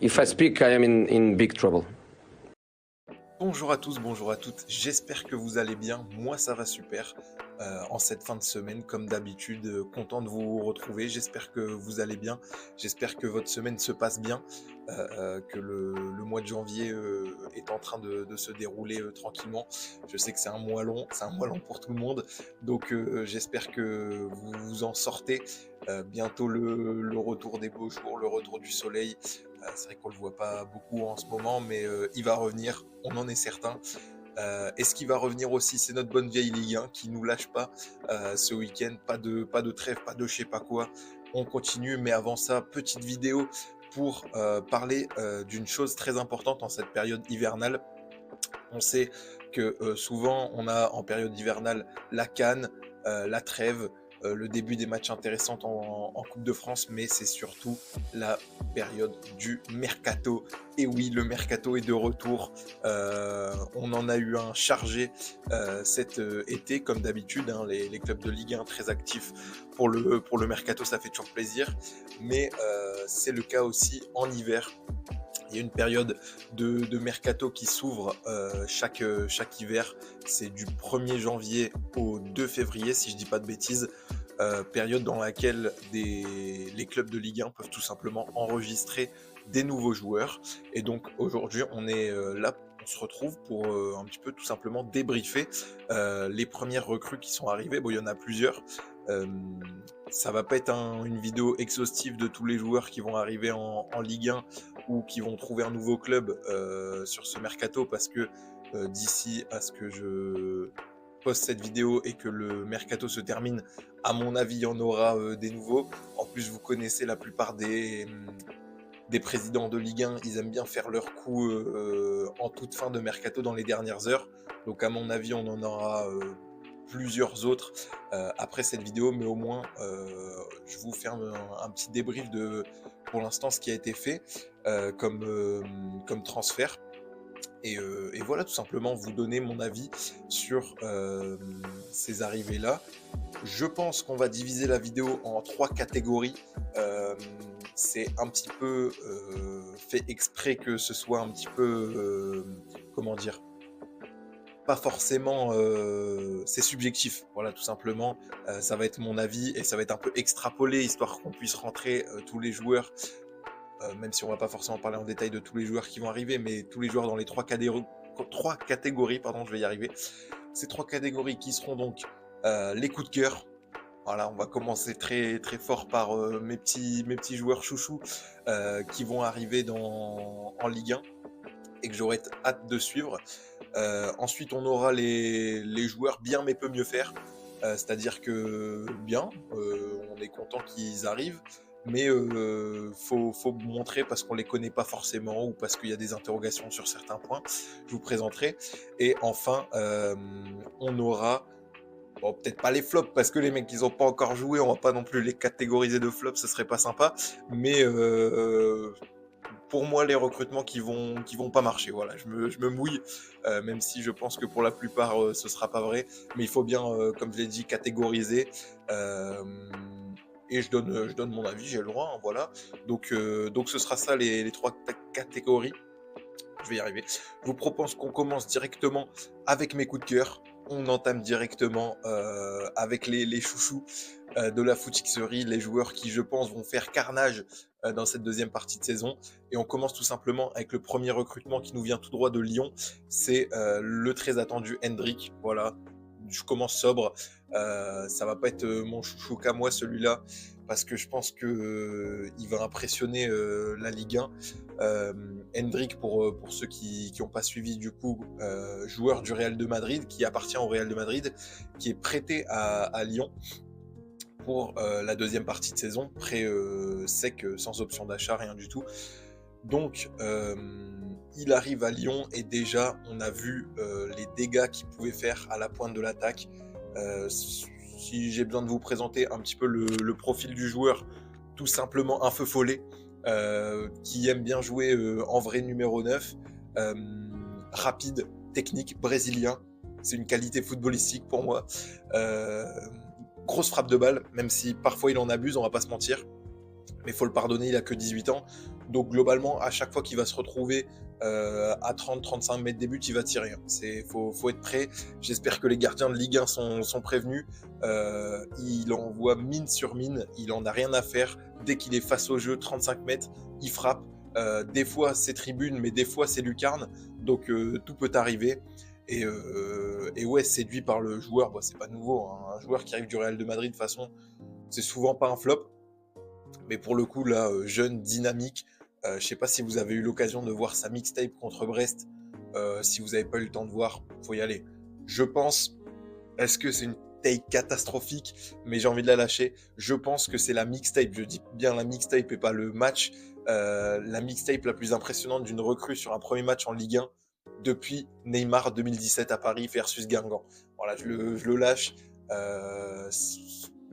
If I speak, I am in big trouble. Bonjour à tous, bonjour à toutes, j'espère que vous allez bien, moi ça va super en cette fin de semaine comme d'habitude, content de vous retrouver, j'espère que vous allez bien, j'espère que votre semaine se passe bien, que le mois de janvier est en train de se dérouler tranquillement. Je sais que c'est un mois long pour tout le monde, donc j'espère que vous vous en sortez. Bientôt le retour des beaux jours, le retour du soleil. C'est vrai qu'on le voit pas beaucoup en ce moment, mais il va revenir, on en est certain. Et ce qui va revenir aussi, c'est notre bonne vieille Ligue 1 qui nous lâche pas ce week-end. Pas de trêve, pas de je sais pas quoi. On continue, mais avant ça, petite vidéo pour parler d'une chose très importante en cette période hivernale. On sait que souvent, on a en période hivernale la CAN, la trêve, le début des matchs intéressants en Coupe de France, mais c'est surtout la période du mercato. Et oui, le mercato est de retour. On en a eu un chargé cet été, comme d'habitude. Hein, les clubs de Ligue 1 très actifs pour le mercato, ça fait toujours plaisir. Mais c'est le cas aussi en hiver. Il y a une période de mercato qui s'ouvre chaque hiver. C'est du 1er janvier au 2 février, si je ne dis pas de bêtises. Période dans laquelle les clubs de Ligue 1 peuvent tout simplement enregistrer des nouveaux joueurs. Et donc aujourd'hui, on est là, on se retrouve pour un petit peu tout simplement débriefer les premières recrues qui sont arrivées. Bon, il y en a plusieurs. Ça va pas être une vidéo exhaustive de tous les joueurs qui vont arriver en Ligue 1 ou qui vont trouver un nouveau club sur ce mercato, parce que d'ici à ce que je poste cette vidéo et que le mercato se termine, à mon avis, il y en aura des nouveaux. En plus, vous connaissez la plupart des présidents de Ligue 1, ils aiment bien faire leur coup en toute fin de mercato dans les dernières heures. Donc à mon avis, on en aura plusieurs autres après cette vidéo, mais au moins je vous fais un petit débrief de, pour l'instant, ce qui a été fait comme transfert. Et voilà, tout simplement vous donner mon avis sur ces arrivées-là. Je pense qu'on va diviser la vidéo en 3 catégories. C'est un petit peu fait exprès que ce soit un petit peu, comment dire, pas forcément, c'est subjectif, voilà, tout simplement. Ça va être mon avis et ça va être un peu extrapolé, histoire qu'on puisse rentrer tous les joueurs, même si on va pas forcément parler en détail de tous les joueurs qui vont arriver, mais tous les joueurs dans les 3 catégories, pardon, je vais y arriver. Ces 3 catégories qui seront donc les coups de cœur. Voilà, on va commencer très, très fort par mes petits joueurs chouchous qui vont arriver en Ligue 1 et que j'aurais hâte de suivre. Ensuite, on aura les joueurs bien mais peut mieux faire. C'est-à-dire que bien, on est content qu'ils arrivent, mais faut montrer parce qu'on les connaît pas forcément ou parce qu'il y a des interrogations sur certains points. Je vous présenterai. Et enfin, on aura, bon, peut-être pas les flops, parce que les mecs qui n'ont pas encore joué, on va pas non plus les catégoriser de flops, ce serait pas sympa, mais pour moi, les recrutements qui vont pas marcher. Voilà, je me mouille, même si je pense que pour la plupart, ce sera pas vrai, mais il faut bien, comme je l'ai dit, catégoriser. Et je donne mon avis, j'ai le droit, hein, voilà. Donc ce sera ça les 3 catégories. Je vais y arriver. Je vous propose qu'on commence directement avec mes coups de cœur. On entame directement avec les chouchous de la footixerie, les joueurs qui, je pense, vont faire carnage dans cette deuxième partie de saison. Et on commence tout simplement avec le premier recrutement qui nous vient tout droit de Lyon. C'est le très attendu Hendrick. Voilà, je commence sobre. Ça va pas être mon chouchou qu'à moi, celui-là, parce que je pense que il va impressionner la Ligue 1. Hendrick, pour ceux qui n'ont pas suivi, du coup, joueur du Real de Madrid, qui appartient au Real de Madrid, qui est prêté à Lyon pour la deuxième partie de saison, prêt sec, sans option d'achat, rien du tout. Donc il arrive à Lyon et déjà on a vu les dégâts qu'il pouvait faire à la pointe de l'attaque. Si j'ai besoin de vous présenter un petit peu le profil du joueur, tout simplement un feu follet qui aime bien jouer en vrai numéro 9, rapide, technique, brésilien. C'est une qualité footballistique pour moi. Grosse frappe de balle, même si parfois il en abuse, on va pas se mentir. mais il faut le pardonner, il a que 18 ans. Donc globalement, à chaque fois qu'il va se retrouver à 30-35 mètres des buts, il va tirer. Faut être prêt. J'espère que les gardiens de Ligue 1 sont prévenus. Il envoie mine sur mine, il en a rien à faire. Dès qu'il est face au jeu, 35 mètres, il frappe. Des fois c'est tribune, mais des fois c'est lucarne. Donc tout peut arriver. Et ouais, séduit par le joueur, c'est pas nouveau, hein. Un joueur qui arrive du Real de Madrid, de toute façon, c'est souvent pas un flop. Mais pour le coup, là, jeune, dynamique, je sais pas si vous avez eu l'occasion de voir sa mixtape contre Brest. Si vous n'avez pas eu le temps de voir, faut y aller. Je pense, est-ce que c'est une take catastrophique, mais j'ai envie de la lâcher. Je pense que c'est la mixtape, je dis bien la mixtape et pas le match, la mixtape la plus impressionnante d'une recrue sur un premier match en Ligue 1 depuis Neymar 2017 à Paris versus Guingamp. Voilà, je le lâche.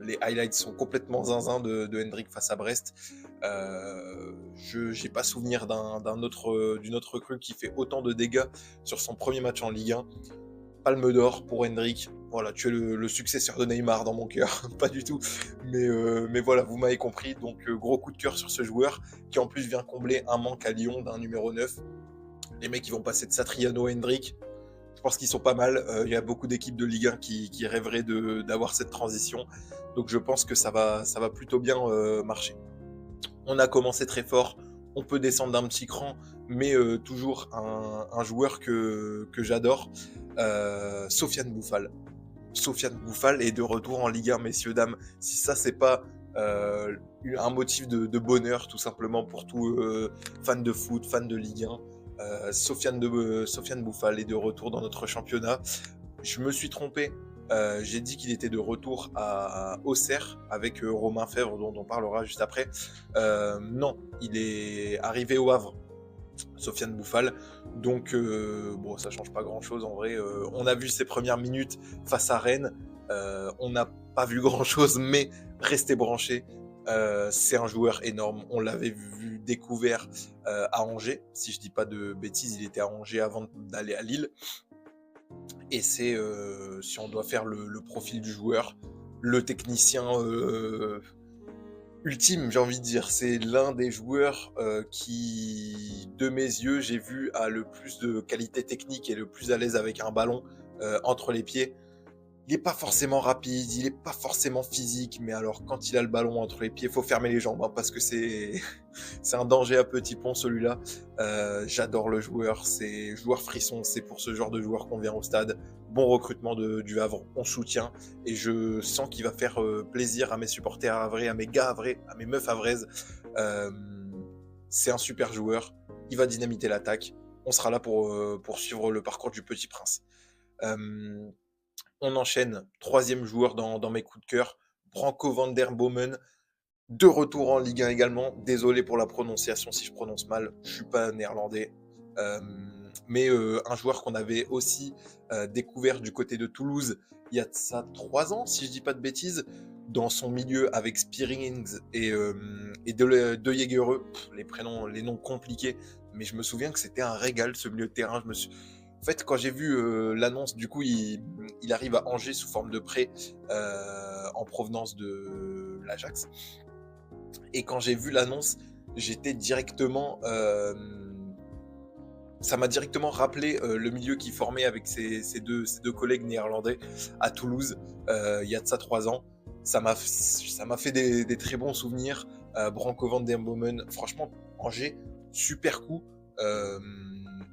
Les highlights sont complètement zinzin de Hendrick face à Brest. Je n'ai pas souvenir d'une autre recrue qui fait autant de dégâts sur son premier match en Ligue 1. Palme d'or pour Hendrick. Voilà, tu es le successeur de Neymar dans mon cœur. Pas du tout. Mais voilà, vous m'avez compris. Donc, gros coup de cœur sur ce joueur qui en plus vient combler un manque à Lyon d'un numéro 9. Les mecs, ils vont passer de Satriano à Hendrick. Je pense qu'ils sont pas mal. Il y a beaucoup d'équipes de Ligue 1 qui rêveraient d'avoir cette transition. Donc, je pense que ça va plutôt bien marcher. On a commencé très fort. On peut descendre d'un petit cran, mais toujours un joueur que j'adore. Sofiane Bouffal. Sofiane Bouffal est de retour en Ligue 1, messieurs, dames. Si ça, c'est pas un motif de bonheur, tout simplement, pour tout fan de foot, fan de Ligue 1. Sofiane Bouffal est de retour dans notre championnat. Je me suis trompé. J'ai dit qu'il était de retour à Auxerre avec Romain Fèvre, dont on parlera juste après. Non, il est arrivé au Havre, Sofiane Bouffal. Donc, ça change pas grand-chose en vrai. On a vu ses premières minutes face à Rennes. On n'a pas vu grand-chose, mais restez branchés. C'est un joueur énorme. On l'avait vu découvert à Angers. Si je dis pas de bêtises, il était à Angers avant d'aller à Lille. Et c'est, si on doit faire le profil du joueur, le technicien ultime, j'ai envie de dire. C'est l'un des joueurs qui, de mes yeux, j'ai vu a le plus de qualité technique et le plus à l'aise avec un ballon entre les pieds. Il n'est pas forcément rapide, il n'est pas forcément physique, mais alors quand il a le ballon entre les pieds, il faut fermer les jambes, hein, parce que c'est un danger à petit pont celui-là. J'adore le joueur, c'est joueur frisson, c'est pour ce genre de joueur qu'on vient au stade. Bon recrutement du Havre, on soutient, et je sens qu'il va faire plaisir à mes supporters havrais, à mes gars havrais, à mes meufs havraises. C'est un super joueur, il va dynamiter l'attaque, on sera là pour suivre le parcours du Petit Prince. On enchaîne, troisième joueur dans mes coups de cœur, Branco van der Bomen, de retour en Ligue 1 également. Désolé pour la prononciation si je prononce mal, je suis pas néerlandais. Mais un joueur qu'on avait aussi découvert du côté de Toulouse il y a de ça 3 ans, si je dis pas de bêtises, dans son milieu avec Spearings et de Jaegereux. Les noms compliqués, mais je me souviens que c'était un régal ce milieu de terrain. En fait, quand j'ai vu l'annonce, du coup, il arrive à Angers sous forme de prêt en provenance de l'Ajax. Et quand j'ai vu l'annonce, j'étais directement... ça m'a directement rappelé le milieu qu'il formait avec ses deux collègues néerlandais à Toulouse il y a de ça 3 ans. Ça m'a fait des très bons souvenirs. Branco van der Bomen, franchement, Angers, super coup.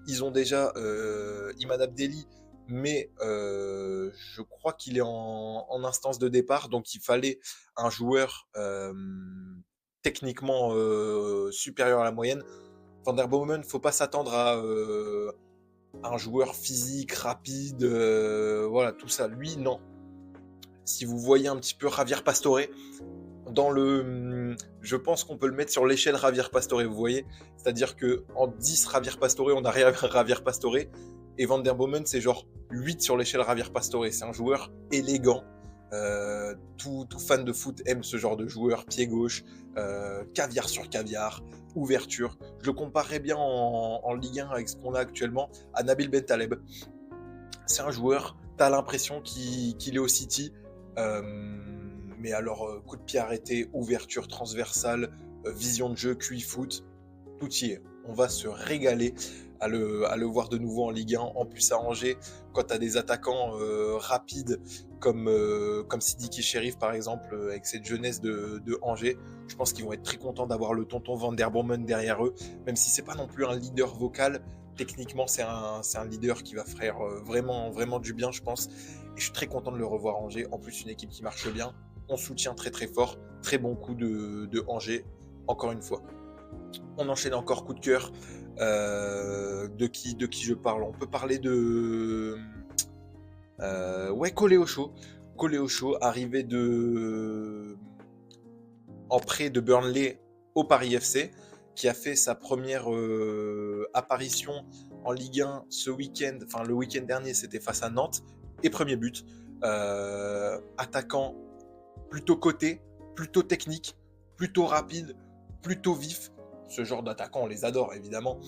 Ils ont déjà Iman Abdelli, mais je crois qu'il est en instance de départ, donc il fallait un joueur techniquement supérieur à la moyenne. Van der Bomen, faut pas s'attendre à un joueur physique, rapide, voilà, tout ça. Lui, non. Si vous voyez un petit peu Javier Pastore, je pense qu'on peut le mettre sur l'échelle Javier Pastore, vous voyez. C'est-à-dire qu'en 10 Javier Pastore, on arrive à Javier Pastore. Et Van der Bomen, c'est genre 8 sur l'échelle Javier Pastore. C'est un joueur élégant. Tout fan de foot aime ce genre de joueur. Pied gauche, caviar sur caviar, ouverture. Je le comparerais bien en Ligue 1 avec ce qu'on a actuellement à Nabil Bentaleb. C'est un joueur, t'as l'impression qu'il est au City. Mais alors, coup de pied arrêté, ouverture transversale, vision de jeu, QI foot, tout y est. On va se régaler à le voir de nouveau en Ligue 1. En plus à Angers, quand tu as des attaquants rapides comme Sidiki Cherif par exemple, avec cette jeunesse de Angers, je pense qu'ils vont être très contents d'avoir le tonton Van der Bommen derrière eux, même si c'est pas non plus un leader vocal. Techniquement, c'est un leader qui va faire vraiment, vraiment du bien, je pense. Et je suis très content de le revoir à Angers. En plus, une équipe qui marche bien. On soutient très, très fort. Très bon coup de Angers, encore une fois. On enchaîne encore coup de cœur. De qui je parle? On peut parler de... Koleosho. Koleosho, arrivé en prêt de Burnley au Paris FC, qui a fait sa première apparition en Ligue 1 ce week-end, enfin le week-end dernier, c'était face à Nantes, et premier but. Attaquant plutôt coté, plutôt technique, plutôt rapide, plutôt vif. Ce genre d'attaquants, on les adore évidemment.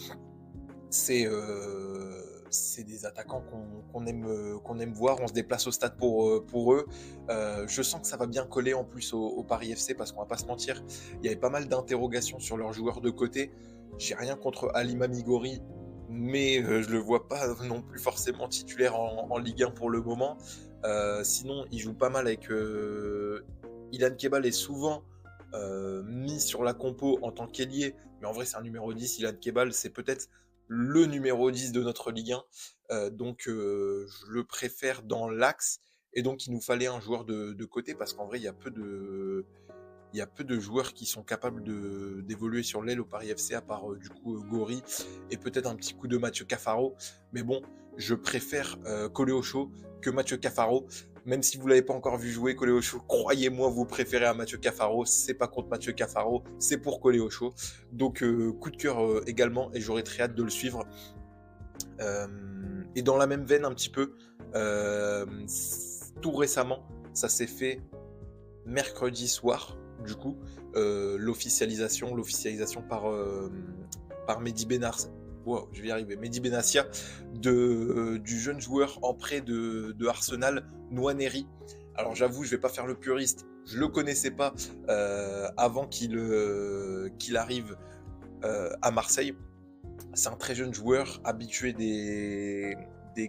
C'est des attaquants qu'on aime voir. On se déplace au stade pour eux. Je sens que ça va bien coller en plus au Paris FC parce qu'on va pas se mentir. Il y avait pas mal d'interrogations sur leurs joueurs de côté. J'ai rien contre Halima Migori, mais je le vois pas non plus forcément titulaire en Ligue 1 pour le moment. Sinon, il joue pas mal avec Ilan Kebal est souvent mis sur la compo en tant qu'ailier, mais en vrai c'est un numéro 10. Ilan Kebal, c'est peut-être le numéro 10 de notre Ligue 1, donc je le préfère dans l'axe, et donc il nous fallait un joueur de côté, parce qu'en vrai il y a peu de joueurs qui sont capables d'évoluer sur l'aile au Paris FC, à part du coup Gori, et peut-être un petit coup de Mathieu Cafaro, mais bon, je préfère Koleosho que Mathieu Cafaro. Même si vous ne l'avez pas encore vu jouer, Koleosho, croyez-moi, vous préférez à Mathieu Cafaro. C'est pas contre Mathieu Cafaro, c'est pour Koleosho. Donc, coup de cœur également, et j'aurais très hâte de le suivre. Et dans la même veine, un petit peu, tout récemment, ça s'est fait mercredi soir, du coup, l'officialisation par Mehdi Benassia. Wow, je vais y arriver. Mehdi Benassia, du jeune joueur en prêt de Arsenal, Nwaneri. Alors j'avoue, je vais pas faire le puriste, je le connaissais pas avant qu'il arrive à Marseille. C'est un très jeune joueur, habitué des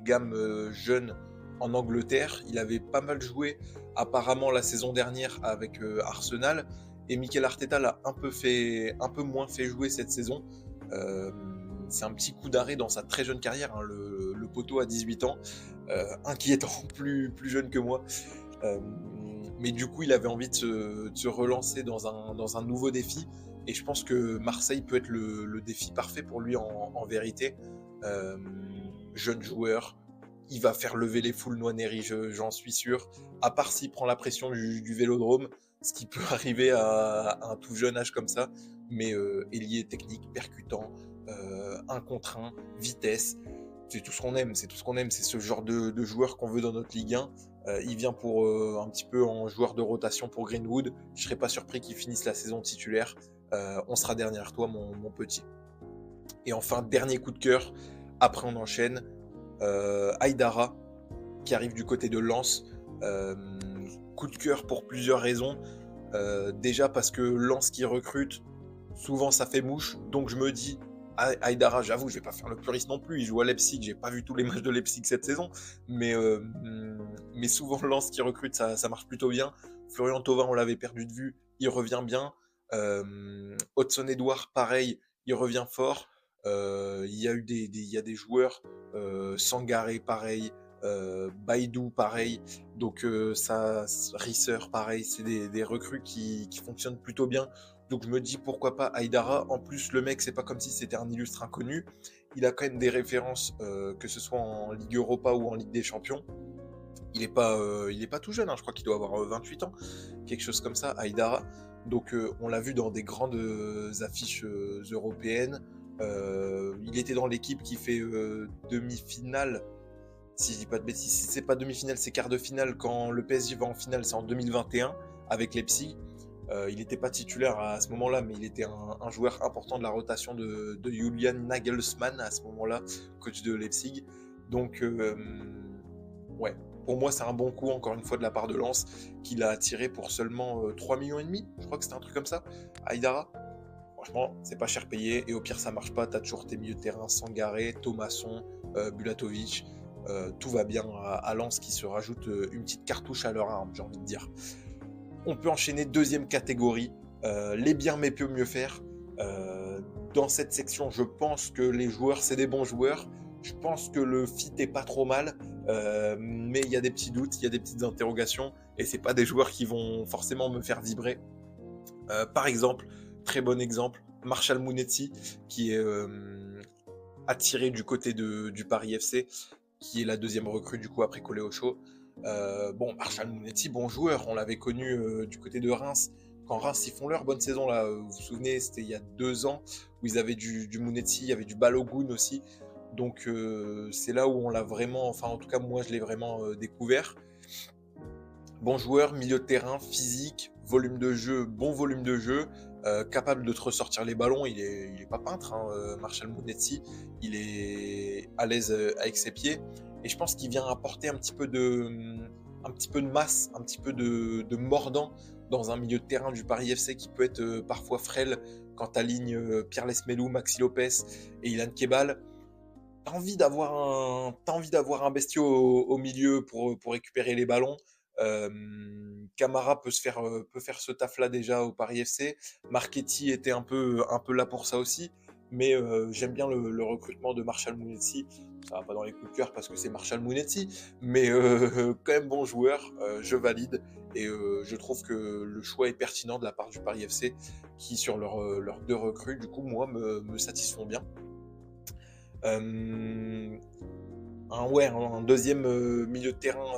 gammes jeunes en Angleterre. Il avait pas mal joué apparemment la saison dernière avec Arsenal, et Mikel Arteta l'a un peu moins fait jouer cette saison. C'est un petit coup d'arrêt dans sa très jeune carrière, hein, le poteau à 18 ans, inquiétant, plus jeune que moi. Mais du coup, il avait envie de se relancer dans un nouveau défi, et je pense que Marseille peut être le défi parfait pour lui en vérité. Jeune joueur, il va faire lever les foules, Nwaneri, j'en suis sûr, à part s'il prend la pression du Vélodrome, ce qui peut arriver à un tout jeune âge comme ça, mais ailier technique, percutant, 1 contre 1, vitesse, c'est tout ce qu'on aime, c'est ce genre de joueur qu'on veut dans notre Ligue 1. Il vient pour un petit peu en joueur de rotation pour Greenwood. Je serais pas surpris qu'il finisse la saison titulaire. On sera derrière toi, mon petit. Et enfin, dernier coup de cœur, après on enchaîne. Aïdara, qui arrive du côté de Lens. Coup de cœur pour plusieurs raisons. Déjà parce que Lens qui recrute, souvent ça fait mouche, donc je me dis, Aïdara, j'avoue, je vais pas faire le puriste non plus, il joue à Leipzig, j'ai pas vu tous les matchs de Leipzig cette saison, mais souvent Lens qui recrute, ça marche plutôt bien. Florian Thauvin, on l'avait perdu de vue, il revient bien. Hudson-Edouard, pareil, il revient fort. Il y a des joueurs, Sangaré, pareil, Baïdou, pareil, donc Risser, pareil, c'est des recrues qui fonctionnent plutôt bien. Donc je me dis pourquoi pas Aïdara. En plus, le mec, c'est pas comme si c'était un illustre inconnu. Il a quand même des références, que ce soit en Ligue Europa ou en Ligue des Champions. Il est pas tout jeune, hein, je crois qu'il doit avoir 28 ans, quelque chose comme ça, Aïdara. Donc on l'a vu dans des grandes affiches européennes. Il était dans l'équipe qui fait demi-finale, si je dis pas de bêtises. Si c'est pas demi-finale, c'est quart de finale. Quand le PSG va en finale, c'est en 2021 avec Leipzig. Il n'était pas titulaire à ce moment-là, mais il était un joueur important de la rotation de Julian Nagelsmann à ce moment-là, coach de Leipzig. Donc, ouais, pour moi, c'est un bon coup, encore une fois, de la part de Lens, qu'il a attiré pour seulement 3,5 millions. Je crois que c'était un truc comme ça, Aïdara. Franchement, c'est pas cher payé. Et au pire, ça marche pas. Tu as toujours tes milieux de terrain, Sangaré, Thomasson, Bulatovic. Tout va bien à Lens qui se rajoute une petite cartouche à leur arme, j'ai envie de dire. On peut enchaîner deuxième catégorie, les bien mais peut mieux faire. Dans cette section, je pense que les joueurs, c'est des bons joueurs. Je pense que le fit est pas trop mal, mais il y a des petits doutes, il y a des petites interrogations, et c'est pas des joueurs qui vont forcément me faire vibrer. Par exemple, très bon exemple, Marshall Mounetzi, qui est attiré du côté du Paris FC, qui est la deuxième recrue du coup après Coléocho. Bon, Marshall Mounetzi, bon joueur, on l'avait connu du côté de Reims. Quand Reims, ils font leur bonne saison, là, vous vous souvenez, c'était il y a 2 ans, où ils avaient du Mounetzi, il y avait du Balogun aussi. Donc c'est là où on l'a vraiment, enfin en tout cas moi je l'ai vraiment découvert. Bon joueur, milieu de terrain, physique, volume de jeu, bon volume de jeu, capable de te ressortir les ballons. Il est pas peintre, hein, Marshall Mounetzi. Il est à l'aise avec ses pieds. Et je pense qu'il vient apporter un petit peu de masse, un petit peu de mordant dans un milieu de terrain du Paris FC qui peut être parfois frêle quand tu alignes Pierre Lesmelou, Maxi Lopez et Ilan Kebal. T'as envie d'avoir un bestiau au milieu pour récupérer les ballons. Camara peut faire ce taf-là déjà au Paris FC. Marchetti était un peu là pour ça aussi. Mais j'aime bien le recrutement de Marshall Mounetzi. Ça va pas dans les coups de cœur parce que c'est Marshall Mounetzi. Mais quand même bon joueur, je valide. Et je trouve que le choix est pertinent de la part du Paris FC qui, sur leurs 2 recrues, du coup, moi, me satisfont bien. Un deuxième milieu de terrain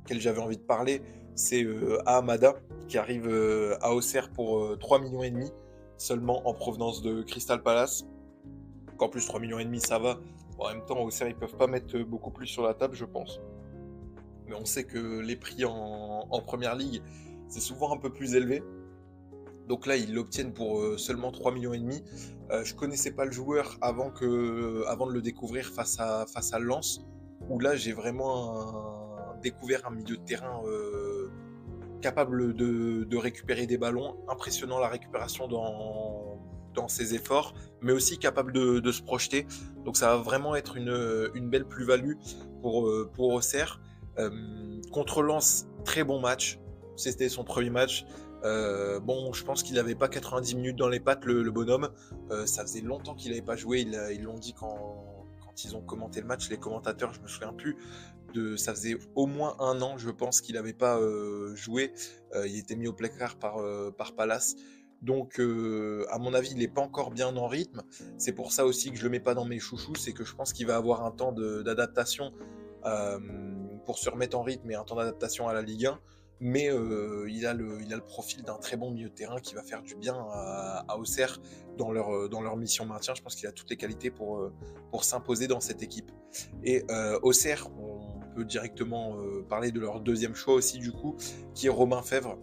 auquel j'avais envie de parler, c'est Ahamada qui arrive à Auxerre pour 3,5 millions seulement en provenance de Crystal Palace. En plus 3,5 millions ça va. Bon, en même temps, Auxerre ils peuvent pas mettre beaucoup plus sur la table, je pense. Mais on sait que les prix en première ligue, c'est souvent un peu plus élevé. Donc là, ils l'obtiennent pour seulement 3,5 millions. Je connaissais pas le joueur avant de le découvrir face à Lens, où là, j'ai vraiment découvert un milieu de terrain capable de récupérer des ballons, impressionnant la récupération dans ses efforts, mais aussi capable de se projeter. Donc ça va vraiment être une belle plus-value pour Auxerre. Contre Lens, très bon match. C'était son premier match. Bon, je pense qu'il n'avait pas 90 minutes dans les pattes, le bonhomme. Ça faisait longtemps qu'il n'avait pas joué. Ils l'ont dit quand ils ont commenté le match, les commentateurs, je me souviens plus. Ça faisait au moins 1 an, je pense, qu'il n'avait pas joué. Il était mis au placard par Palace. Donc, à mon avis, il n'est pas encore bien en rythme. C'est pour ça aussi que je le mets pas dans mes chouchous. C'est que je pense qu'il va avoir un temps d'adaptation pour se remettre en rythme et un temps d'adaptation à la Ligue 1. Mais il a le profil d'un très bon milieu de terrain qui va faire du bien à Auxerre dans leur mission maintien. Je pense qu'il a toutes les qualités pour s'imposer dans cette équipe. Et Auxerre, on peut directement parler de leur deuxième choix aussi du coup, qui est Romain Fèvre,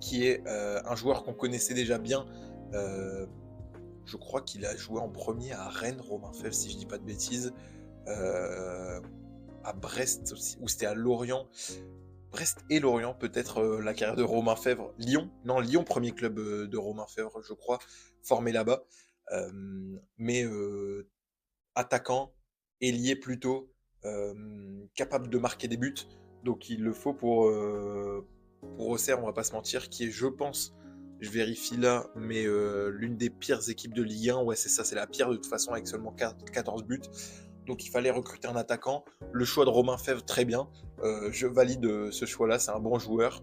qui est un joueur qu'on connaissait déjà bien. Je crois qu'il a joué en premier à Rennes, Romain Fèvre, si je dis pas de bêtises. À Brest aussi, ou c'était à Lorient. Brest et Lorient, peut-être la carrière de Romain Fèvre. Lyon, premier club de Romain Fèvre, je crois, formé là-bas. Mais attaquant, ailier plutôt, capable de marquer des buts. Donc il le faut pour Auxerre, on va pas se mentir, qui est, je pense, je vérifie là, mais l'une des pires équipes de Ligue 1. Ouais, c'est ça, c'est la pire de toute façon, avec seulement 14 buts. Donc il fallait recruter un attaquant. Le choix de Romain Fèvre, très bien. Je valide ce choix-là, c'est un bon joueur.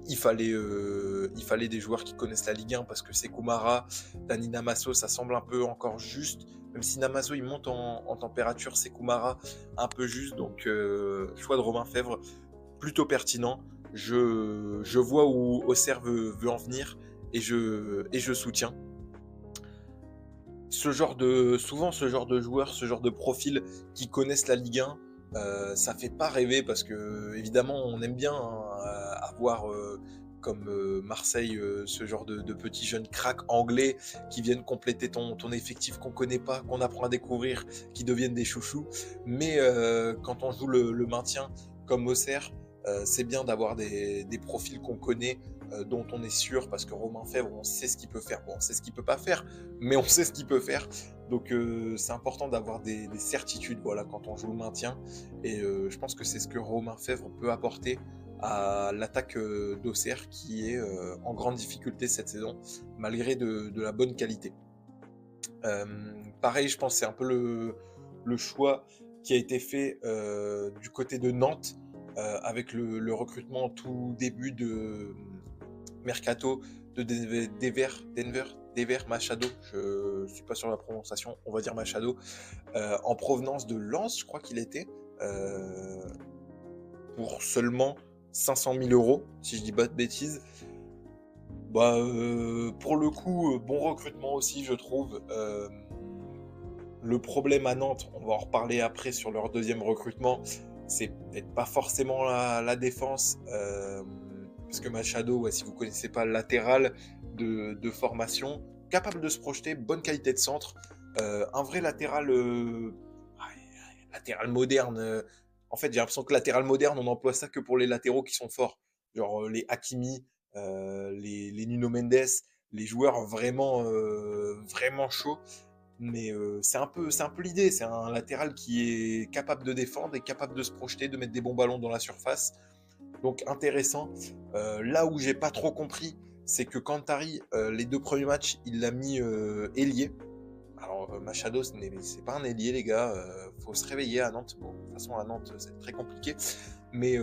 Il fallait des joueurs qui connaissent la Ligue 1 parce que Sékou Mara, Dani Namasso, ça semble un peu encore juste. Même si Namasso il monte en température, Sékou Mara un peu juste. Donc choix de Romain Fèvre, plutôt pertinent. Je vois où Auxerre veut en venir et je soutiens. Souvent ce genre de joueurs, ce genre de profils qui connaissent la Ligue 1, ça fait pas rêver parce que évidemment on aime bien avoir comme Marseille ce genre de petits jeunes cracks anglais qui viennent compléter ton effectif qu'on connaît pas, qu'on apprend à découvrir, qui deviennent des chouchous. Mais quand on joue le maintien comme Auxerre, C'est bien d'avoir des profils qu'on connaît, dont on est sûr, parce que Romain Fèvre, on sait ce qu'il peut faire. Bon, on sait ce qu'il peut pas faire, mais on sait ce qu'il peut faire. Donc c'est important d'avoir des certitudes, voilà, quand on joue le maintien. Et je pense que c'est ce que Romain Fèvre peut apporter à l'attaque d'Auxerre, qui est en grande difficulté cette saison, malgré de la bonne qualité. Pareil, je pense que c'est un peu le choix qui a été fait du côté de Nantes, avec le recrutement en tout début de mercato de Denver Machado, je suis pas sur la prononciation, on va dire Machado, en provenance de Lens, je crois qu'il était, euh, pour seulement 500 000 euros, si je dis pas de bêtises. Bah, pour le coup, bon recrutement aussi, je trouve. Le problème à Nantes, on va en reparler après sur leur deuxième recrutement, c'est peut-être pas forcément la défense, parce que Machado, ouais, si vous connaissez pas, latéral de formation, capable de se projeter, bonne qualité de centre, un vrai latéral, latéral moderne. En fait, j'ai l'impression que latéral moderne, on emploie ça que pour les latéraux qui sont forts, genre les Hakimi, les Nuno Mendes, les joueurs vraiment, vraiment chauds. Mais c'est un peu l'idée, c'est un latéral qui est capable de défendre et capable de se projeter, de mettre des bons ballons dans la surface. Donc intéressant. Là où j'ai pas trop compris, c'est que Kantari, les 2 premiers matchs, il l'a mis ailier. Alors Machado, c'est pas un ailier, les gars. Faut se réveiller à Nantes. Bon, de toute façon, à Nantes, c'est très compliqué. Mais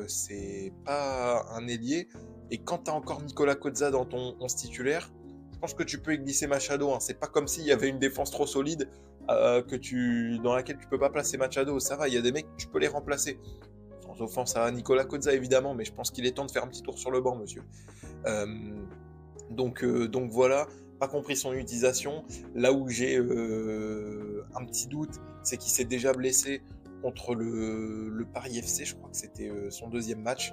c'est pas un ailier. Et quand tu as encore Nicolas Cozza dans ton 11 titulaire, je pense que tu peux y glisser Machado. Hein. C'est pas comme s'il y avait une défense trop solide dans laquelle tu peux pas placer Machado. Ça va, il y a des mecs, tu peux les remplacer. Sans offense à Nicolas Cozza, évidemment, mais je pense qu'il est temps de faire un petit tour sur le banc, monsieur. Euh, donc voilà, pas compris son utilisation. Là où j'ai un petit doute, c'est qu'il s'est déjà blessé contre le Paris FC. Je crois que c'était son deuxième match.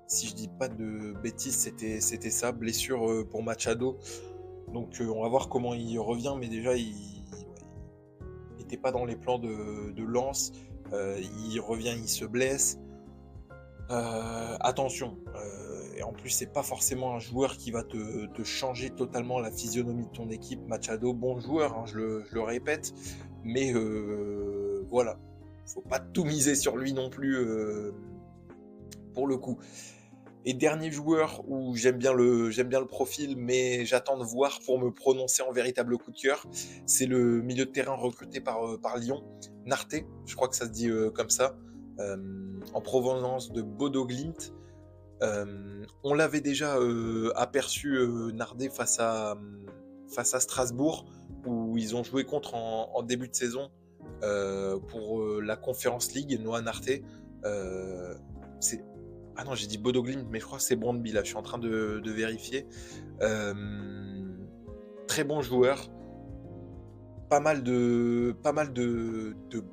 Si je dis pas de bêtises, c'était ça, blessure pour Machado. Donc on va voir comment il revient, mais déjà il n'était pas dans les plans de Lens. Il revient, il se blesse. Attention, et en plus c'est pas forcément un joueur qui va te changer totalement la physionomie de ton équipe. Machado, bon joueur, hein, je le répète, mais voilà, faut pas tout miser sur lui non plus pour le coup. Et dernier joueur où j'aime bien le profil, mais j'attends de voir pour me prononcer en véritable coup de cœur, c'est le milieu de terrain recruté par Lyon, Narté, je crois que ça se dit comme ça, en provenance de Bodo Glimt. On l'avait déjà aperçu Nardet face à Strasbourg, où ils ont joué contre en début de saison pour la Conference League, Noah Narté. C'est Ah non, j'ai dit Bodo Glimt, mais je crois que c'est Brøndby, là, je suis en train de vérifier. Très bon joueur. Pas mal de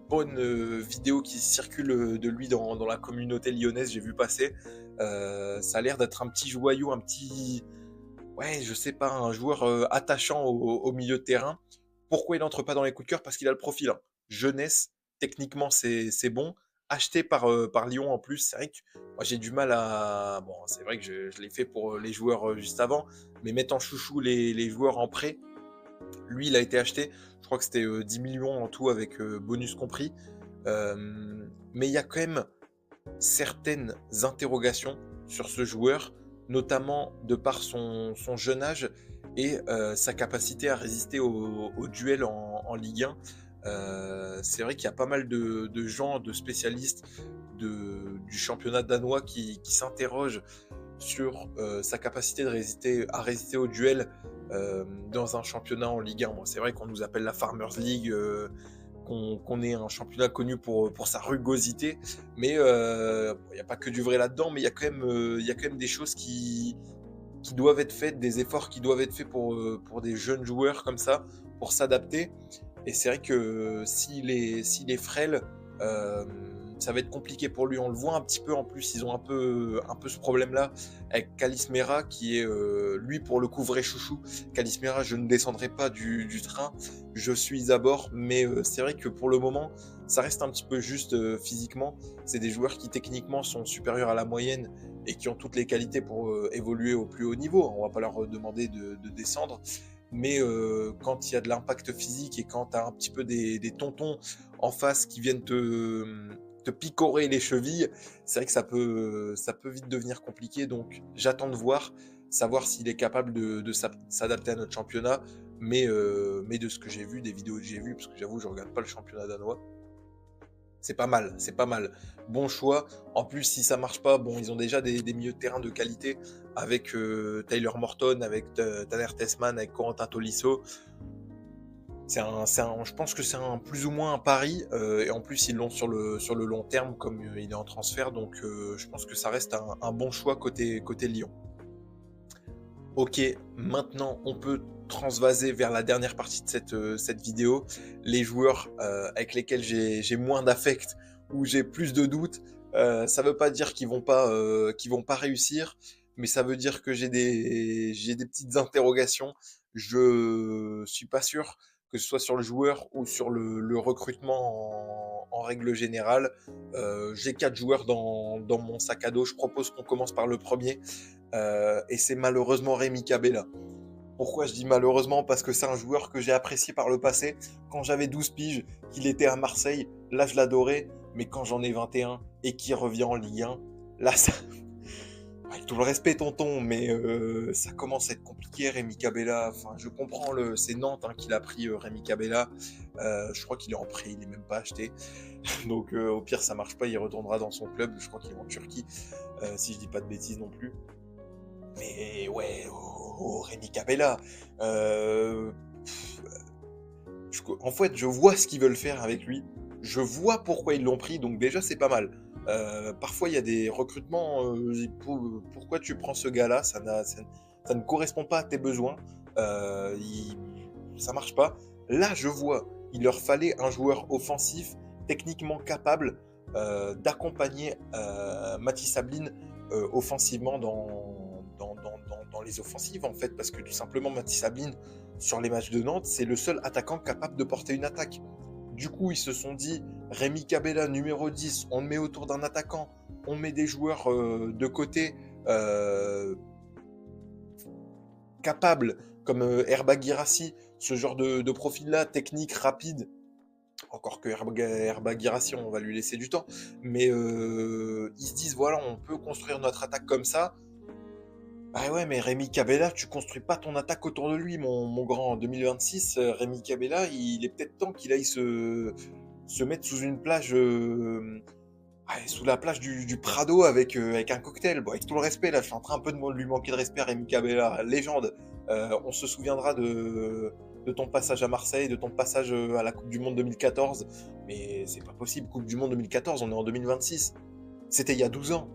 bonnes vidéos qui circulent de lui dans la communauté lyonnaise, j'ai vu passer. Ça a l'air d'être un petit joyau, ouais, je sais pas, un joueur attachant au milieu de terrain. Pourquoi il n'entre pas dans les coups de cœur? Parce qu'il a le profil, hein. Jeunesse, techniquement c'est bon. Acheté par Lyon en plus, c'est vrai que moi j'ai du mal à... Bon, c'est vrai que je l'ai fait pour les joueurs juste avant, mais mettre en chouchou les joueurs en prêt, lui il a été acheté, je crois que c'était 10 millions en tout avec bonus compris. Mais il y a quand même certaines interrogations sur ce joueur, notamment de par son jeune âge et sa capacité à résister au duel en Ligue 1. C'est vrai qu'il y a pas mal de gens, de spécialistes du championnat danois qui s'interrogent sur sa capacité à résister au duel dans un championnat en Ligue 1. Bon, c'est vrai qu'on nous appelle la Farmers League, qu'on est un championnat connu pour sa rugosité, mais il n'y a pas que du vrai là-dedans, mais il y a quand même des choses qui doivent être faites, des efforts qui doivent être faits pour des jeunes joueurs comme ça, pour s'adapter. Et c'est vrai que s'il est frêle, ça va être compliqué pour lui. On le voit un petit peu, en plus, ils ont un peu ce problème-là avec Kalismera, qui est, lui, pour le coup, vrai chouchou. Kalismera, je ne descendrai pas du train, je suis à bord, mais c'est vrai que pour le moment, ça reste un petit peu juste physiquement. C'est des joueurs qui, techniquement, sont supérieurs à la moyenne et qui ont toutes les qualités pour évoluer au plus haut niveau. On va pas leur demander de descendre, mais quand il y a de l'impact physique et quand tu as un petit peu des tontons en face qui viennent te picorer les chevilles, c'est vrai que ça peut vite devenir compliqué. Donc j'attends de voir, savoir s'il est capable de s'adapter à notre championnat, mais de ce que j'ai vu, des vidéos que j'ai vues, parce que j'avoue, je regarde pas le championnat danois, c'est pas mal, c'est pas mal. Bon choix. En plus, si ça marche pas, bon, ils ont déjà des milieux de terrain de qualité avec Tyler Morton, avec Tanner Tessman, avec Corentin Tolisso. Je pense que c'est plus ou moins un pari. Et en plus, ils l'ont sur le long terme, comme il est en transfert. Donc, je pense que ça reste un bon choix côté Lyon. Ok, maintenant, on peut transvaser vers la dernière partie de cette vidéo. Les joueurs avec lesquels j'ai moins d'affect ou j'ai plus de doutes, ça veut pas dire qu'ils vont pas réussir, mais ça veut dire que j'ai des petites interrogations. Je suis pas sûr que ce soit sur le joueur ou sur le recrutement en règle générale. J'ai 4 joueurs dans mon sac à dos. Je propose qu'on commence par le premier. Et c'est malheureusement Rémi Cabella. Pourquoi je dis malheureusement? Parce que c'est un joueur que j'ai apprécié par le passé. Quand j'avais 12 piges, qu'il était à Marseille, là je l'adorais. Mais quand j'en ai 21 et qu'il revient en Ligue 1, là ça... Avec tout le respect tonton, mais ça commence à être compliqué Rémi Cabella. Enfin, je comprends, c'est Nantes hein, qui l'a pris Rémi Cabella. Je crois qu'il est en prêt, il n'est même pas acheté. Donc au pire ça marche pas, il retournera dans son club. Je crois qu'il est en Turquie, si je dis pas de bêtises non plus. Mais ouais, Rémi Cabella. En fait, je vois ce qu'ils veulent faire avec lui. Je vois pourquoi ils l'ont pris, donc déjà c'est pas mal. Parfois il y a des recrutements. Pourquoi tu prends ce gars-là? Ça ne correspond pas à tes besoins. Ça marche pas. Là, je vois. Il leur fallait un joueur offensif, techniquement capable d'accompagner Mathis Sabline offensivement dans les offensives, en fait, parce que tout simplement, Mathis Sabline, sur les matchs de Nantes, c'est le seul attaquant capable de porter une attaque. Du coup, ils se sont dit, Rémi Cabella, numéro 10, on le met autour d'un attaquant, on met des joueurs de côté capables, comme Herba Guirassi, ce genre de profil-là, technique, rapide. Encore que Herba Guirassi, on va lui laisser du temps. Mais ils se disent, voilà, on peut construire notre attaque comme ça. Ah ouais, mais Rémi Cabella, tu construis pas ton attaque autour de lui, mon grand. En 2026, Rémi Cabella, il est peut-être temps qu'il aille se mettre sous une plage, sous la plage du Prado avec un cocktail. Bon, avec tout le respect, là, je suis en train un peu de lui manquer de respect à Rémi Cabella, légende. On se souviendra de ton passage à Marseille, de ton passage à la Coupe du Monde 2014, mais c'est pas possible. Coupe du Monde 2014, on est en 2026. C'était il y a 12 ans.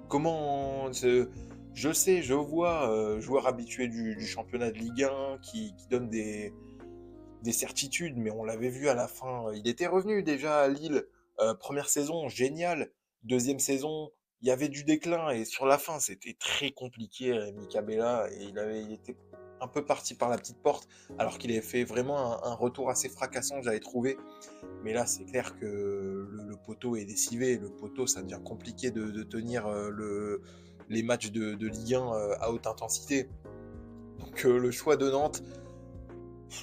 Comment... Je sais, je vois, joueur habitué du championnat de Ligue 1 qui donne des certitudes, mais on l'avait vu à la fin. Il était revenu déjà à Lille. Première saison, génial. Deuxième saison, il y avait du déclin. Et sur la fin, c'était très compliqué, Rémi Cabella. Et il était un peu parti par la petite porte, alors qu'il avait fait vraiment un retour assez fracassant, j'avais trouvé. Mais là, c'est clair que le poteau est décivé. Le poteau, ça devient compliqué de tenir les matchs de Ligue 1 à haute intensité. Donc le choix de Nantes,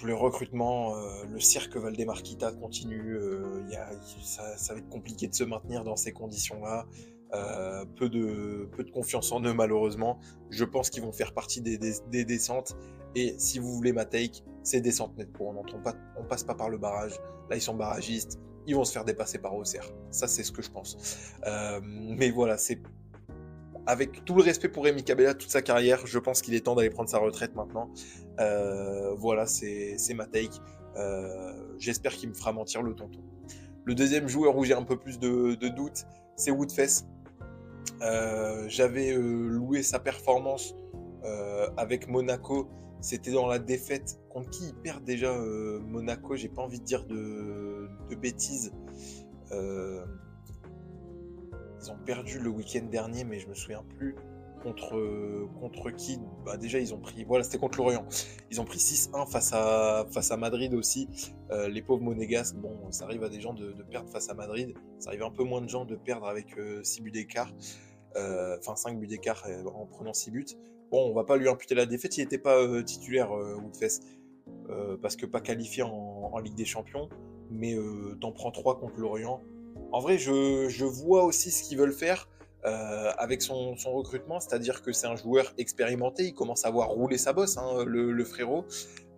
le recrutement, le cirque Valdemarquita continue. Ça va être compliqué de se maintenir dans ces conditions-là. Peu de confiance en eux, malheureusement. Je pense qu'ils vont faire partie des descentes. Et si vous voulez ma take, c'est descente nette pour Nantes. On passe pas par le barrage. Là, ils sont barragistes. Ils vont se faire dépasser par Auxerre. Ça, c'est ce que je pense. Mais voilà, c'est avec tout le respect pour Rémi Cabella, toute sa carrière, je pense qu'il est temps d'aller prendre sa retraite maintenant. Voilà, c'est ma take. J'espère qu'il me fera mentir le tonton. Le deuxième joueur où j'ai un peu plus de doutes, c'est Woodfess. J'avais loué sa performance avec Monaco. C'était dans la défaite. Contre qui ils perdent déjà Monaco? J'ai pas envie de dire de bêtises. Ils ont perdu le week-end dernier, mais je me souviens plus contre qui. Bah, déjà, ils ont pris. Voilà, c'était contre l'Orient. Ils ont pris 6-1 face à Madrid aussi. Les pauvres Monégasques, bon, ça arrive à des gens de perdre face à Madrid. Ça arrive à un peu moins de gens de perdre avec 6 buts d'écart. Enfin, 5 buts d'écart en prenant 6 buts. Bon, on va pas lui imputer la défaite. Il n'était pas titulaire, Woodfest, parce que pas qualifié en Ligue des Champions. Mais t'en prends 3 contre l'Orient. En vrai, je vois aussi ce qu'ils veulent faire avec son recrutement, c'est-à-dire que c'est un joueur expérimenté, il commence à avoir roulé sa bosse, hein, le frérot.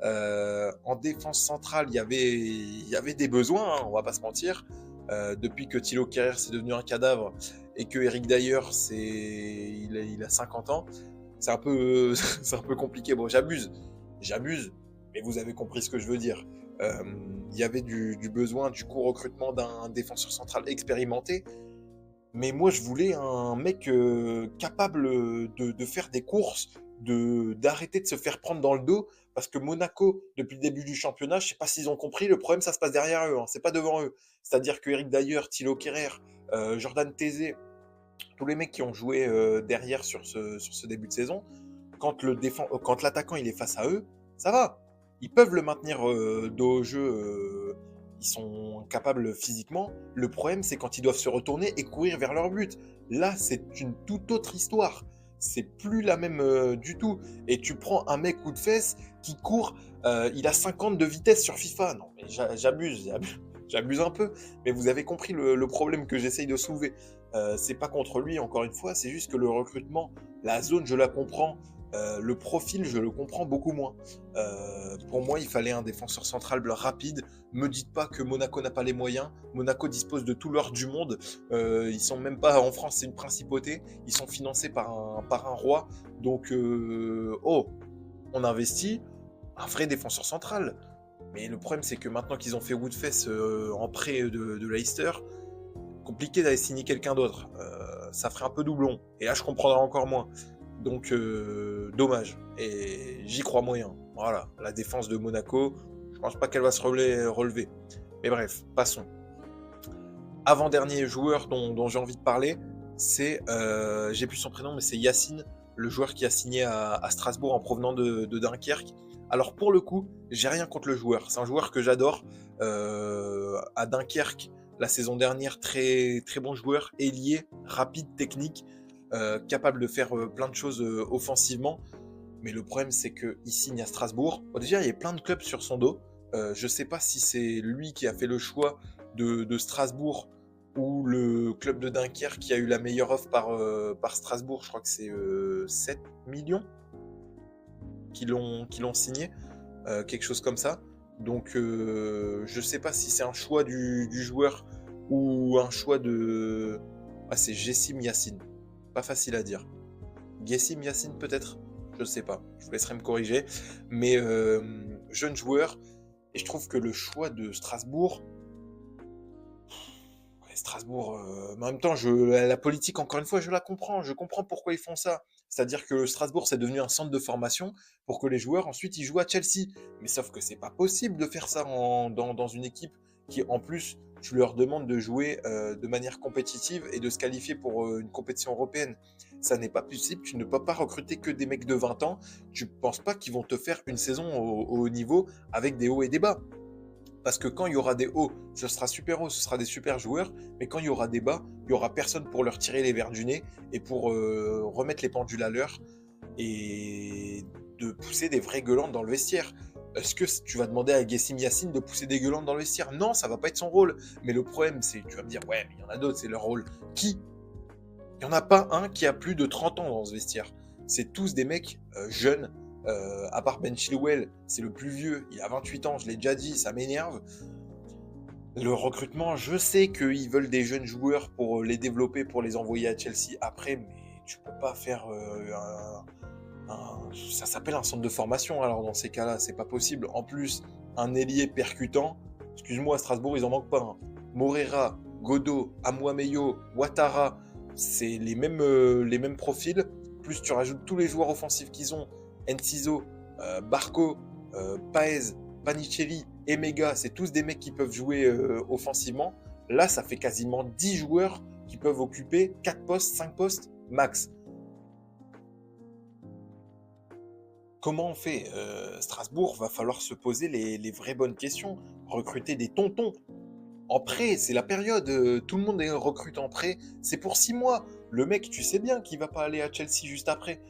En défense centrale, il y avait des besoins, hein, on va pas se mentir. Depuis que Thilo Kehrer c'est devenu un cadavre et que Eric Dyer il a 50 ans, c'est un peu, c'est un peu compliqué. Bon, j'abuse, mais vous avez compris ce que je veux dire. Il y avait du besoin du coup recrutement d'un défenseur central expérimenté, mais moi je voulais un mec capable de faire des courses, d'arrêter de se faire prendre dans le dos, parce que Monaco, depuis le début du championnat, je sais pas s'ils ont compris, le problème ça se passe derrière eux, hein, c'est pas devant eux. C'est-à-dire que Eric Dyer, Thilo Kehrer, Jordan Tézé, tous les mecs qui ont joué derrière sur ce début de saison, quand l'attaquant il est face à eux, ça va. Ils peuvent le maintenir dos au jeu, ils sont capables physiquement. Le problème, c'est quand ils doivent se retourner et courir vers leur but. Là, c'est une toute autre histoire. C'est plus la même du tout. Et tu prends un mec coup de fesse qui court, il a 50 de vitesse sur FIFA. Non, mais j'abuse un peu. Mais vous avez compris le problème que j'essaye de soulever. C'est pas contre lui, encore une fois, c'est juste que le recrutement, la zone, je la comprends. Le profil, je le comprends beaucoup moins. Pour moi, il fallait un défenseur central rapide. Me dites pas que Monaco n'a pas les moyens. Monaco dispose de tout l'or du monde. Ils sont même pas en France, c'est une principauté. Ils sont financés par un roi. Donc, on investit un vrai défenseur central. Mais le problème, c'est que maintenant qu'ils ont fait Woodfest en prêt de Leicester, compliqué d'aller signer quelqu'un d'autre. Ça ferait un peu doublon. Et là, je comprendrais encore moins. Donc, dommage. Et j'y crois moyen. Voilà, la défense de Monaco, je pense pas qu'elle va se relever. Mais bref, passons. Avant-dernier joueur dont j'ai envie de parler, c'est, j'ai plus son prénom, mais c'est Yacine, le joueur qui a signé à Strasbourg en provenant de Dunkerque. Alors pour le coup, j'ai rien contre le joueur. C'est un joueur que j'adore. À Dunkerque, la saison dernière, très, très bon joueur, ailier, rapide, technique, capable de faire plein de choses offensivement. Mais le problème, c'est qu'il signe à Strasbourg. Bon, déjà, il y a plein de clubs sur son dos. Je ne sais pas si c'est lui qui a fait le choix de Strasbourg ou le club de Dunkerque qui a eu la meilleure offre par Strasbourg. Je crois que c'est 7 millions qui l'ont signé, quelque chose comme ça. Donc, je ne sais pas si c'est un choix du joueur ou un choix de... Ah, c'est Gessim Yacine. Pas facile à dire. Gessim Yacine peut-être, je ne sais pas, je vous laisserai me corriger. Mais jeune joueur, et je trouve que le choix de Strasbourg, Strasbourg, mais en même temps, la politique, encore une fois, je la comprends. Je comprends pourquoi ils font ça. C'est-à-dire que Strasbourg, c'est devenu un centre de formation pour que les joueurs, ensuite, ils jouent à Chelsea. Mais sauf que c'est pas possible de faire ça dans une équipe qui, en plus, tu leur demandes de jouer de manière compétitive et de se qualifier pour une compétition européenne. Ça n'est pas possible. Tu ne peux pas recruter que des mecs de 20 ans. Tu ne penses pas qu'ils vont te faire une saison au haut niveau avec des hauts et des bas. Parce que quand il y aura des hauts, ce sera super haut, ce sera des super joueurs. Mais quand il y aura des bas, il n'y aura personne pour leur tirer les verres du nez et pour remettre les pendules à l'heure et de pousser des vrais gueulantes dans le vestiaire. Est-ce que tu vas demander à Gessim Yacine de pousser des gueulantes dans le vestiaire? Non, ça va pas être son rôle. Mais le problème, c'est, tu vas me dire, ouais, mais il y en a d'autres, c'est leur rôle. Qui? Il n'y en a pas un qui a plus de 30 ans dans ce vestiaire. C'est tous des mecs jeunes. À part Ben Chilwell, c'est le plus vieux, il a 28 ans, je l'ai déjà dit, ça m'énerve. Le recrutement, je sais qu'ils veulent des jeunes joueurs pour les développer, pour les envoyer à Chelsea après, mais tu peux pas faire ça s'appelle un centre de formation, alors dans ces cas-là, c'est pas possible. En plus, un ailier percutant, excuse-moi, à Strasbourg, ils en manquent pas. Hein. Morera, Godot, Amouameyo, Ouattara, c'est les mêmes profils. Plus tu rajoutes tous les joueurs offensifs qu'ils ont, Enciso, Barco, Paez, Panicelli, Emega, c'est tous des mecs qui peuvent jouer offensivement. Là, ça fait quasiment 10 joueurs qui peuvent occuper 4 postes, 5 postes max. Comment on fait? Strasbourg, va falloir se poser les vraies bonnes questions. Recruter des tontons. En prêt, c'est la période, tout le monde est recrute en prêt, c'est pour 6 mois. Le mec, tu sais bien qu'il va pas aller à Chelsea juste après.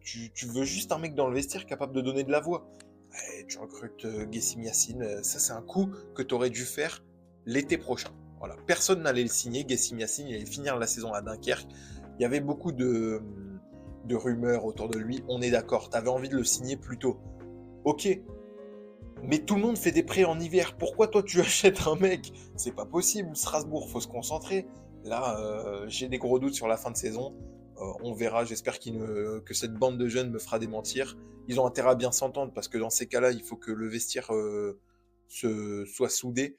Tu veux juste un mec dans le vestiaire capable de donner de la voix. Et tu recrutes Guessem Yacine, ça c'est un coup que tu aurais dû faire l'été prochain. Voilà, personne n'allait le signer, Guessem Yacine, il allait finir la saison à Dunkerque. Il y avait beaucoup de rumeurs autour de lui, on est d'accord, tu avais envie de le signer plus tôt. Ok, mais tout le monde fait des prêts en hiver. Pourquoi toi tu achètes un mec? C'est pas possible, Strasbourg, faut se concentrer. Là, j'ai des gros doutes sur la fin de saison. On verra, j'espère que cette bande de jeunes me fera démentir. Ils ont intérêt à bien s'entendre parce que dans ces cas-là, il faut que le vestiaire soit soudé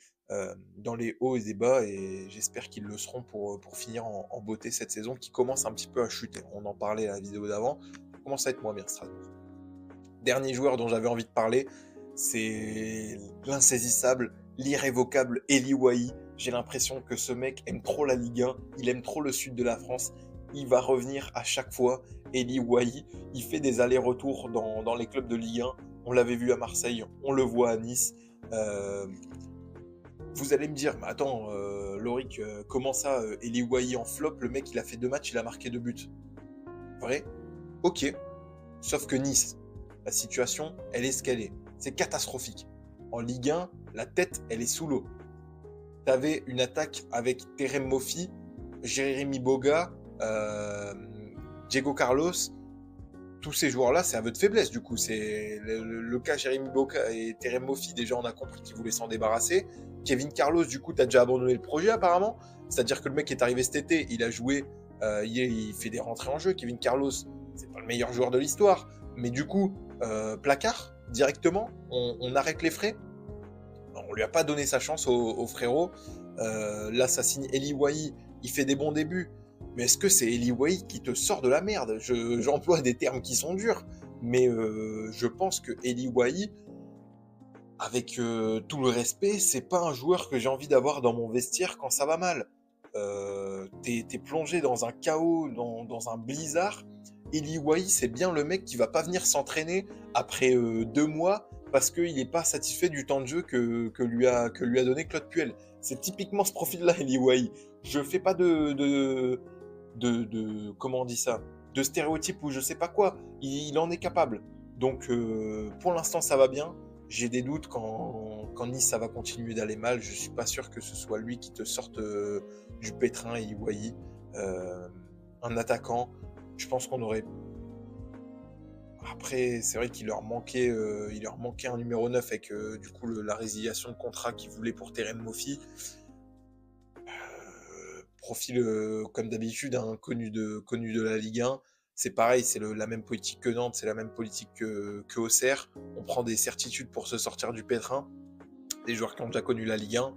dans les hauts et les bas et j'espère qu'ils le seront pour finir en beauté cette saison qui commence un petit peu à chuter. On en parlait à la vidéo d'avant, ça commence à être moins bien Strasbourg. Dernier joueur dont j'avais envie de parler, c'est l'insaisissable, l'irrévocable Eli Wahi. J'ai l'impression que ce mec aime trop la Ligue 1, il aime trop le sud de la France. Il va revenir à chaque fois. Eli Wahi, il fait des allers-retours dans les clubs de Ligue 1. On l'avait vu à Marseille, on le voit à Nice. Vous allez me dire, mais attends, Lorik, comment ça, Eli Wahi en flop? Le mec, il a fait 2 matchs, il a marqué 2 buts. Vrai? Ok. Sauf que Nice, la situation, elle est ce qu'elle est. C'est catastrophique. En Ligue 1, la tête, elle est sous l'eau. T'avais une attaque avec Terem Moffi, Jérémy Boga, Diego Carlos. Tous ces joueurs-là, c'est aveu de faiblesse, du coup. C'est le cas Jérémy Boga et Terem Moffi, déjà, on a compris qu'ils voulaient s'en débarrasser. Kevin Carlos, du coup, t'as déjà abandonné le projet, apparemment. C'est-à-dire que le mec est arrivé cet été, il a joué, il fait des rentrées en jeu. Kevin Carlos, c'est pas le meilleur joueur de l'histoire. Mais du coup, placard, directement, on arrête les frais. On lui a pas donné sa chance au frérot. Là, ça signe Eli Wahi, il fait des bons débuts. Mais est-ce que c'est Eli Wahi qui te sort de la merde? J'emploie des termes qui sont durs. Mais je pense que Eli Wahi, avec tout le respect, c'est pas un joueur que j'ai envie d'avoir dans mon vestiaire quand ça va mal. T'es plongé dans un chaos, dans un blizzard. Eli Wahi, c'est bien le mec qui va pas venir s'entraîner après 2 mois parce qu'il n'est pas satisfait du temps de jeu que lui a donné Claude Puel. C'est typiquement ce profil-là, Eli Wahi. Je fais pas de comment on dit ça, de stéréotypes ou je sais pas quoi. Il en est capable. Donc pour l'instant, ça va bien. J'ai des doutes quand Nice ça va continuer d'aller mal. Je suis pas sûr que ce soit lui qui te sorte du pétrin, Eli Wahi. Un attaquant. Je pense qu'on aurait. Après, c'est vrai qu'il leur manquait un numéro 9 avec du coup la résiliation de contrat qu'ils voulaient pour Terem Moffi. Profil comme d'habitude, hein, connu de la Ligue 1. C'est pareil, c'est la même politique que Nantes, c'est la même politique que Auxerre. On prend des certitudes pour se sortir du pétrin. Des joueurs qui ont déjà connu la Ligue 1.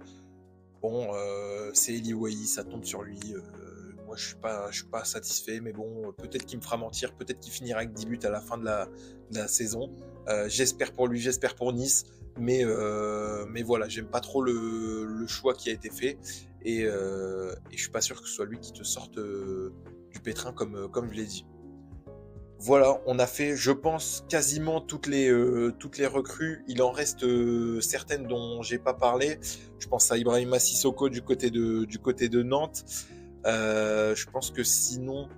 Bon, c'est Eli Wahi, ça tombe sur lui. Moi, je suis pas satisfait, mais bon, peut-être qu'il me fera mentir, peut-être qu'il finira avec 10 buts à la fin de la saison. J'espère pour lui, j'espère pour Nice, mais voilà, j'aime pas trop le choix qui a été fait, et je suis pas sûr que ce soit lui qui te sorte du pétrin comme je l'ai dit. Voilà, on a fait, je pense, quasiment toutes les recrues. Il en reste certaines dont j'ai pas parlé. Je pense à Ibrahima Sissoko du côté de Nantes. Je pense que sinon,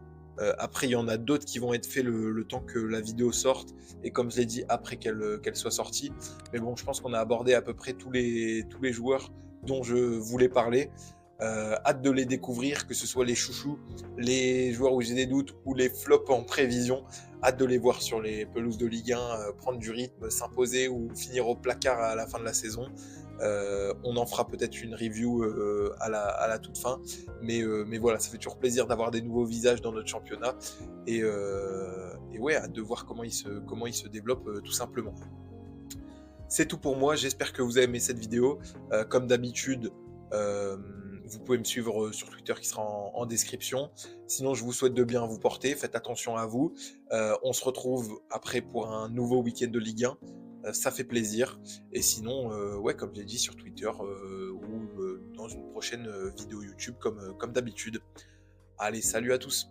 après, il y en a d'autres qui vont être faits le temps que la vidéo sorte. Et comme je l'ai dit, après qu'elle soit sortie. Mais bon, je pense qu'on a abordé à peu près tous les joueurs dont je voulais parler. Hâte de les découvrir, que ce soit les chouchous, les joueurs où j'ai des doutes ou les flops en prévision. Hâte de les voir sur les pelouses de Ligue 1, prendre du rythme, s'imposer ou finir au placard à la fin de la saison. On en fera peut-être une review à la toute fin. Mais voilà, ça fait toujours plaisir d'avoir des nouveaux visages dans notre championnat. Et ouais, hâte de voir comment il se développe tout simplement. C'est tout pour moi, j'espère que vous avez aimé cette vidéo. Comme d'habitude, vous pouvez me suivre sur Twitter qui sera en description. Sinon, je vous souhaite de bien vous porter. Faites attention à vous. On se retrouve après pour un nouveau week-end de Ligue 1. ça fait plaisir. Et sinon, ouais, comme j'ai dit sur Twitter, ou dans une prochaine, vidéo YouTube comme d'habitude. Allez, salut à tous!